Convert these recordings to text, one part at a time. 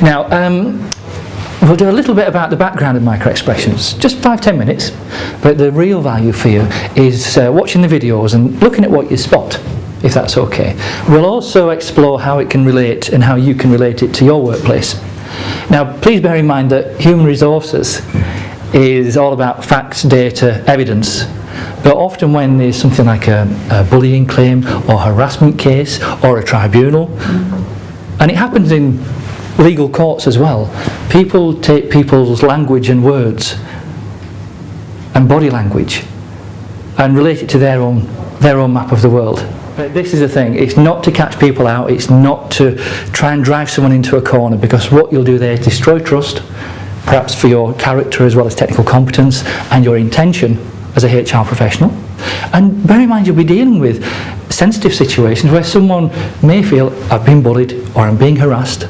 Now, we'll do a little bit about the background of micro-expressions, just 5-10 minutes, but the real value for you is watching the videos and looking at what you spot, if that's okay. We'll also explore how it can relate and how you can relate it to your workplace. Now, please bear in mind that human resources is all about facts, data, evidence. But often when there's something like a bullying claim or harassment case or a tribunal, and it happens in legal courts as well, people take people's language and words and body language and relate it to their own map of the world. But this is the thing, it's not to catch people out, it's not to try and drive someone into a corner, because what you'll do there is destroy trust, perhaps for your character as well as technical competence and your intention as a HR professional. And bear in mind, you'll be dealing with sensitive situations where someone may feel, I've been bullied or I'm being harassed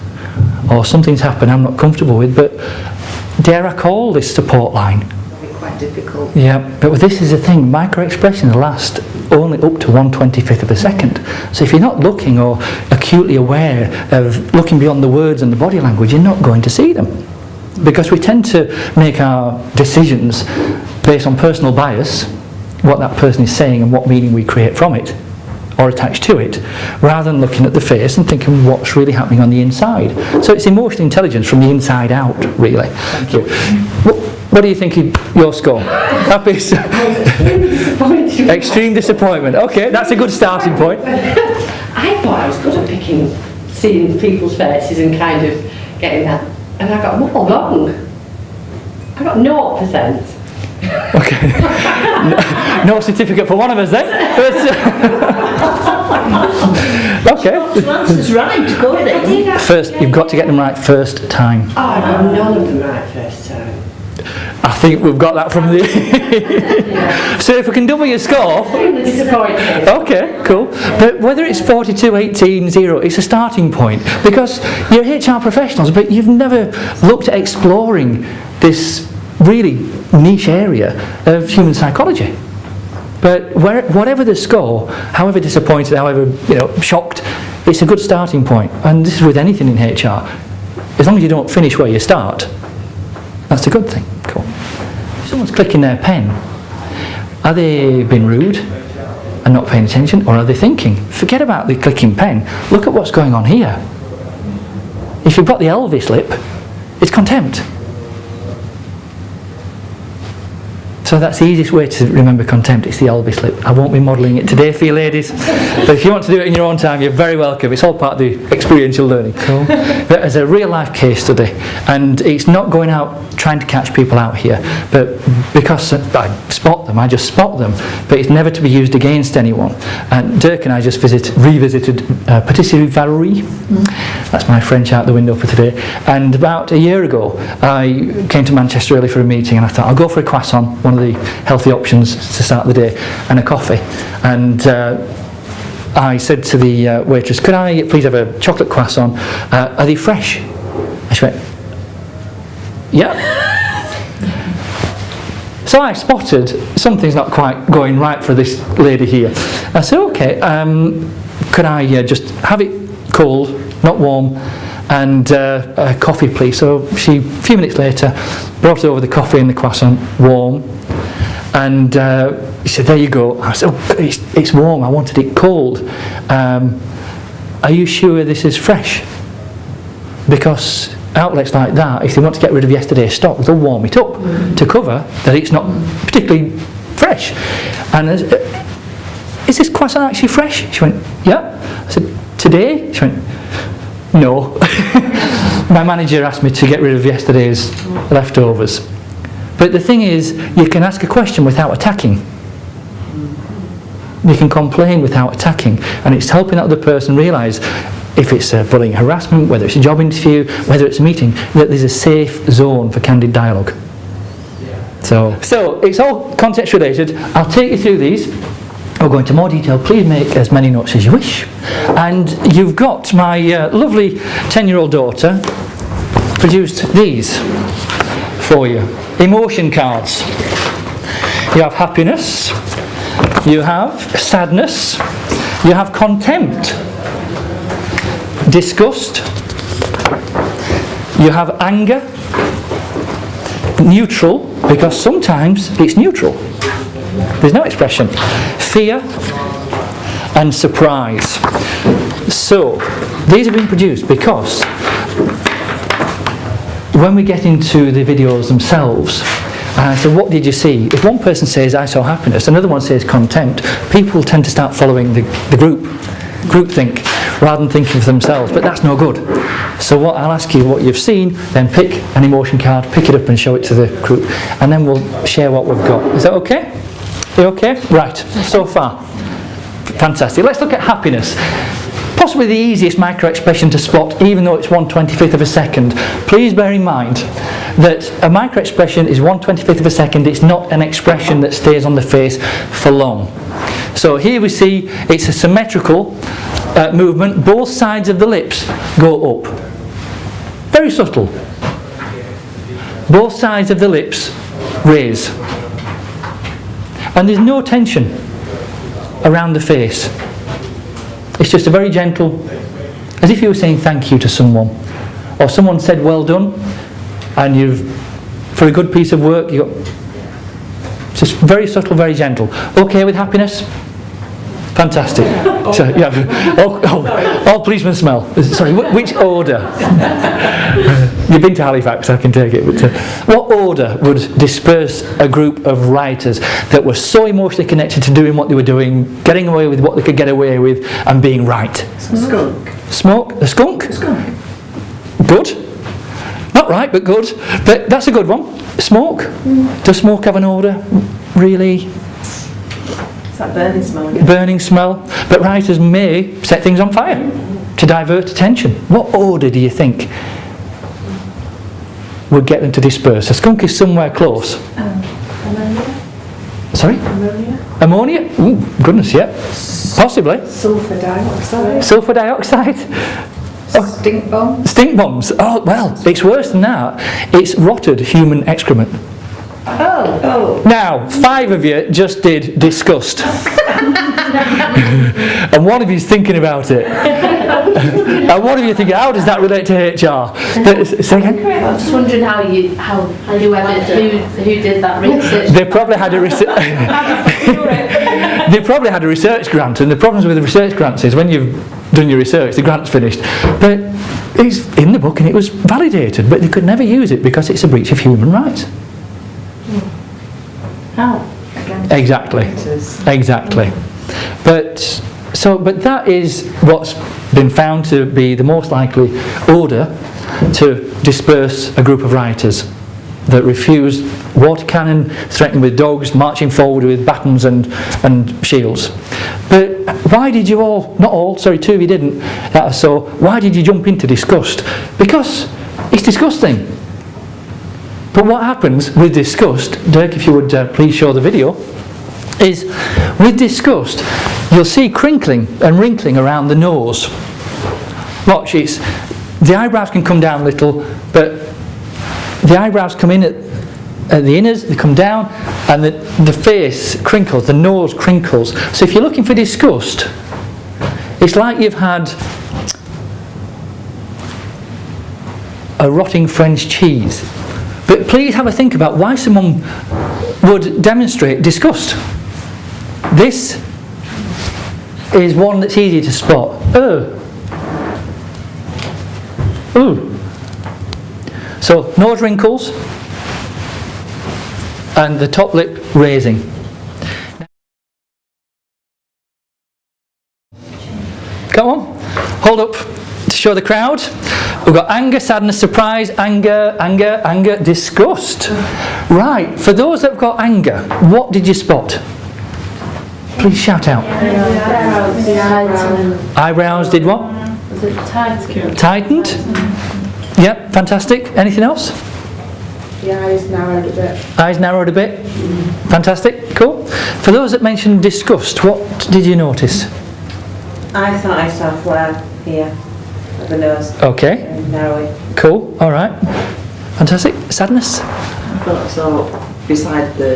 or something's happened I'm not comfortable with, but dare I call this support line? It'll be quite difficult. Yeah, but this is the thing, micro-expressions last only up to 1/25 of a second. So if you're not looking or acutely aware of looking beyond the words and the body language, you're not going to see them. Because we tend to make our decisions based on personal bias, what that person is saying and what meaning we create from it or attach to it, rather than looking at the face and thinking what's really happening on the inside. So it's emotional intelligence from the inside out, really. Thank you. What do you think your score? Happy? Extreme disappointment. Okay, that's a good starting point. I thought I was good at seeing people's faces and kind of getting that, and I got them all wrong. I got 0%. Okay. No certificate for one of us then. Okay. The answer's right, go with it. First, you've got to get them right first time. Oh, I got none of them right first time. I think we've got that from the... So if we can double your score... Disappointed. Okay, cool. But whether it's 42, 18, 0, it's a starting point. Because you're HR professionals, but you've never looked at exploring this really niche area of human psychology. But whatever the score, however disappointed, however shocked, it's a good starting point. And this is with anything in HR. As long as you don't finish where you start, that's a good thing. Cool. If someone's clicking their pen, are they being rude and not paying attention, or are they thinking? Forget about the clicking pen. Look at what's going on here. If you've got the Elvis lip, it's contempt. So that's the easiest way to remember contempt, it's the Elvis lip. I won't be modelling it today for you ladies, but if you want to do it in your own time, you're very welcome. It's all part of the experiential learning. Cool. But as a real life case study, and it's not going out trying to catch people out here, but because I spot them, I just spot them, but it's never to be used against anyone. And Dirk and I just revisited Patisserie Valerie. That's my French out the window for today. And about a year ago, I came to Manchester early for a meeting, and I thought I'll go for a croissant, one of the healthy options to start the day, and a coffee. And I said to the waitress, could I please have a chocolate croissant? Are they fresh? And she went, yeah. So I spotted something's not quite going right for this lady here. I said, okay, could I just have it cold, not warm, and a coffee please. So she, a few minutes later, brought over the coffee and the croissant warm, and he said, there you go. I said, oh, it's warm, I wanted it cold. Are you sure this is fresh? Because outlets like that, if they want to get rid of yesterday's stock, they'll warm it up to cover that it's not particularly fresh. And is this croissant actually fresh? She went, yeah. I said, today? She went, no. My manager asked me to get rid of yesterday's leftovers. But the thing is, you can ask a question without attacking. You can complain without attacking, and it's helping that other person realise, if it's bullying, harassment, whether it's a job interview, whether it's a meeting, that there's a safe zone for candid dialogue. So it's all context related. I'll take you through these. I'll go into more detail. Please make as many notes as you wish. And you've got my lovely 10-year-old daughter produced these for you. Emotion cards. You have happiness, you have sadness, you have contempt, disgust, You have anger, neutral, because sometimes it's neutral. There's no expression. Fear and surprise. So, these have been produced because when we get into the videos themselves, and I say, what did you see? If one person says, I saw happiness, another one says content, people tend to start following the groupthink, rather than thinking for themselves, but that's no good. So what I'll ask you what you've seen, then pick an emotion card, pick it up and show it to the group, and then we'll share what we've got. Is that okay? You okay? Right, so far. Fantastic. Let's look at happiness. Possibly the easiest micro-expression to spot, even though it's 1/25th of a second. Please bear in mind that a micro-expression is 1/25th of a second. It's not an expression that stays on the face for long. So here we see it's a symmetrical movement. Both sides of the lips go up. Very subtle. Both sides of the lips raise. And there's no tension around the face. It's just a very gentle, as if you were saying thank you to someone. Or someone said well done, and for a good piece of work, it's just very subtle, very gentle. Okay with happiness? Fantastic. So, yeah. All policemen smell. Sorry, which order? You've been to Halifax, I can take it. But, what order would disperse a group of writers that were so emotionally connected to doing what they were doing, getting away with what they could get away with, and being right? Skunk. Smoke? A skunk? Skunk. Good. Not right, but good. But that's a good one. Smoke? Does smoke have an order? Really? That burning smell again. Burning smell. But writers may set things on fire to divert attention. What order do you think would get them to disperse? A skunk is somewhere close. Ammonia. Sorry? Ammonia. Ammonia? Ooh, goodness, yeah. Possibly. Sulfur dioxide. Sulfur dioxide? Stink bomb. Stink bombs. Oh, well, it's worse than that. It's rotted human excrement. Oh. Now, 5 of you just did disgust. And one of you's thinking about it. And one of you thinking, how does that relate to HR? Say again? I was just wondering who did that research. They probably had a they probably had a research grant, and the problems with the research grants is when you've done your research, the grant's finished. But it's in the book and it was validated, but they could never use it because it's a breach of human rights. How? Exactly. But that is what's been found to be the most likely order to disperse a group of rioters that refused water cannon, threatening with dogs, marching forward with batons and shields. But why did you all, not all, sorry, 2 of you didn't, so why did you jump into disgust? Because it's disgusting. But what happens with disgust, Dirk, if you would please show the video, is with disgust you'll see crinkling and wrinkling around the nose. Watch, the eyebrows can come down a little, but the eyebrows come in at the inners, they come down, and the face crinkles, the nose crinkles. So if you're looking for disgust, it's like you've had a rotting French cheese. But please have a think about why someone would demonstrate disgust. This is one that's easy to spot. Ooh. So nose wrinkles and the top lip raising. Come on, hold up to show the crowd. We've got anger, sadness, surprise, anger, disgust. Right, for those that have got anger, what did you spot? Please shout out. Eyebrows did what? Was it tight? Tightened. Yep, fantastic. Anything else? The eyes narrowed a bit. Eyes narrowed a bit. Fantastic, cool. For those that mentioned disgust, what did you notice? I thought I saw flare here at the nose. Okay, And narrowing. cool, alright. Fantastic. Sadness? I thought I saw beside the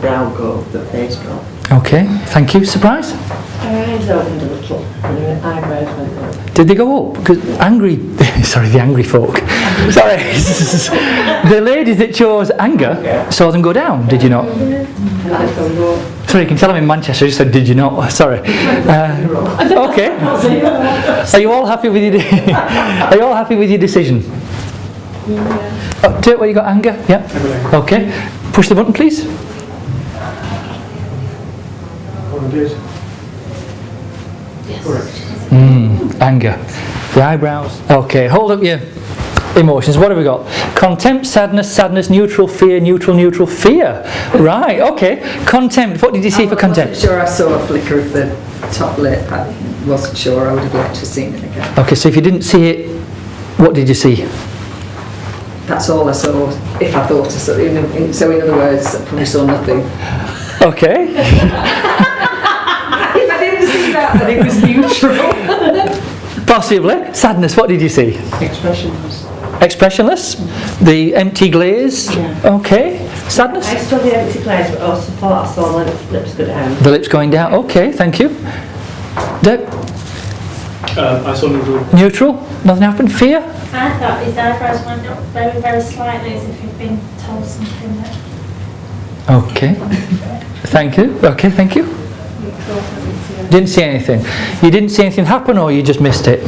brow go, the face go. Okay, thank you. Surprise? Her eyes opened a little and her eyebrows went up. Did they go up? Because the angry folk Sorry. The ladies that chose anger saw them go down, did you not? Sorry, you can tell I'm in Manchester, I just said, did you not? Sorry. Okay. Are you all happy with your Are you all happy with your decision? Up to it, where you got anger? Yeah. Okay. Push the button, please. Anger. The eyebrows. Okay, hold up your emotions. What have we got? Contempt, sadness, neutral, fear, neutral, fear. Right, okay. Contempt. What did you see for contempt? I wasn't sure I saw a flicker of the top lip. I wasn't sure. I would have liked to have seen it again. Okay, so if you didn't see it, what did you see? That's all I saw. If I thought I saw it. So in other words, I probably saw nothing. Okay. If I didn't see that, then it was neutral. Possibly. Sadness, what did you see? Expressionless. Expressionless? The empty glaze? Yeah. Okay. Sadness? I saw the empty place, but I also thought I saw my lips go down. The lips going down. Okay, thank you. Deb? I saw neutral. Neutral? Nothing happened? Fear? I thought his eyebrows went up very, very slightly as if he'd been told something that... Okay. Thank you. Okay, thank you. Didn't see anything. You didn't see anything happen, or you just missed it? I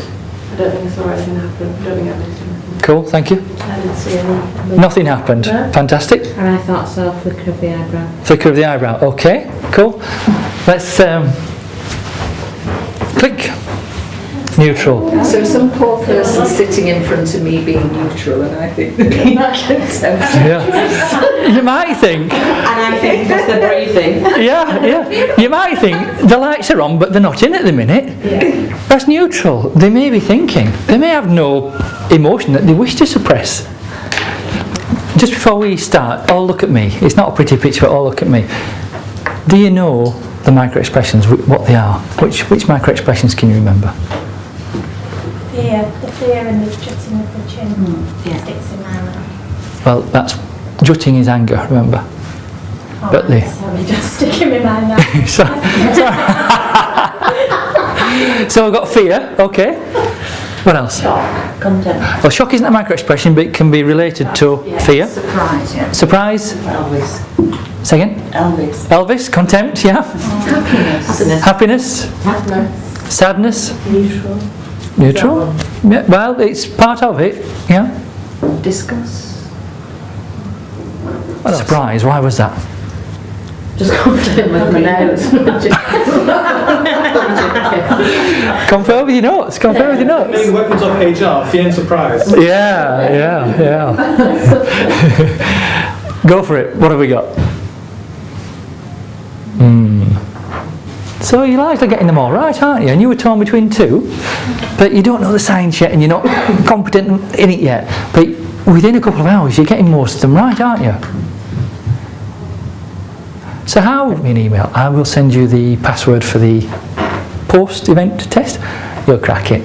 don't think I saw anything happen. I don't think I missed anything. Cool, thank you. I didn't see any. Nothing happened. No. Fantastic. And I thought I saw a flicker of the eyebrow. Flicker of the eyebrow. Okay, cool. Let's click. Neutral. So some poor person sitting in front of me being neutral, and I think they're being contempt. Yeah. You might think. And I think just the breathing. Yeah. You might think the lights are on, but they're not in at the minute. Yeah. That's neutral. They may be thinking. They may have no emotion that they wish to suppress. Just before we start, all look at me. It's not a pretty picture, but all look at me. Do you know the micro-expressions, what they are? Which micro-expressions can you remember? Fear, the fear and the jutting of the chin sticks in my mouth. Well, that's jutting is anger, remember? Oh, But the- sorry, just sticking in my mouth. So we've got fear, okay. What else? Shock. Contempt. Well, shock isn't a micro-expression, but it can be related to fear. Surprise, yeah. Surprise. Elvis. Second. Elvis. Elvis, contempt, yeah. Happiness. Happiness. Sadness. Neutral. Neutral. Yeah, well, it's part of it, yeah. Disgust. Surprise, why was that? Just confident with my nose. Confirm with your notes, confirm with your notes. Main weapons of HR, fear and surprise. Yeah. Go for it, what have we got? So you're likely getting them all right, aren't you? And you were torn between two, but you don't know the science yet and you're not competent in it yet. But within a couple of hours you're getting most of them right, aren't you? So how? Me an email. I will send you the password for the post-event test. You'll crack it.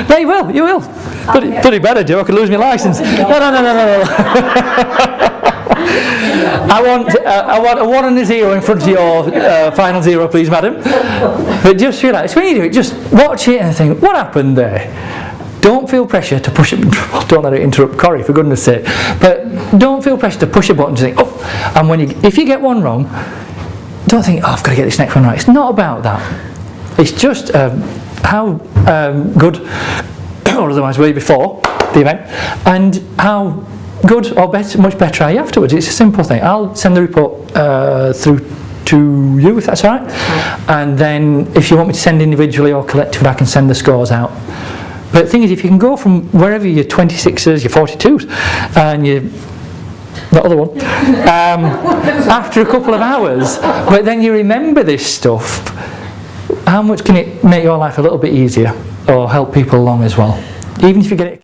No, you will. Bloody better do. I could lose my licence. No. I want a 1 and a 0 in front of your final 0, please, madam. But just relax. When you do it, just watch it and think, what happened there? Don't feel pressure to push it. Don't let it interrupt Corrie, for goodness sake. But don't feel pressure to push a button to think, oh. And if you get one wrong, don't think, oh, I've got to get this next one right. It's not about that. It's just how good, or otherwise way before the event, and how good or better, much better are you afterwards. It's a simple thing. I'll send the report through to you, if that's all right. And then if you want me to send individually or collectively, I can send the scores out. But the thing is, if you can go from wherever your 26s, your 42s, and your that other one, after a couple of hours, but then you remember this stuff, how much can it make your life a little bit easier or help people along as well? Even if you get it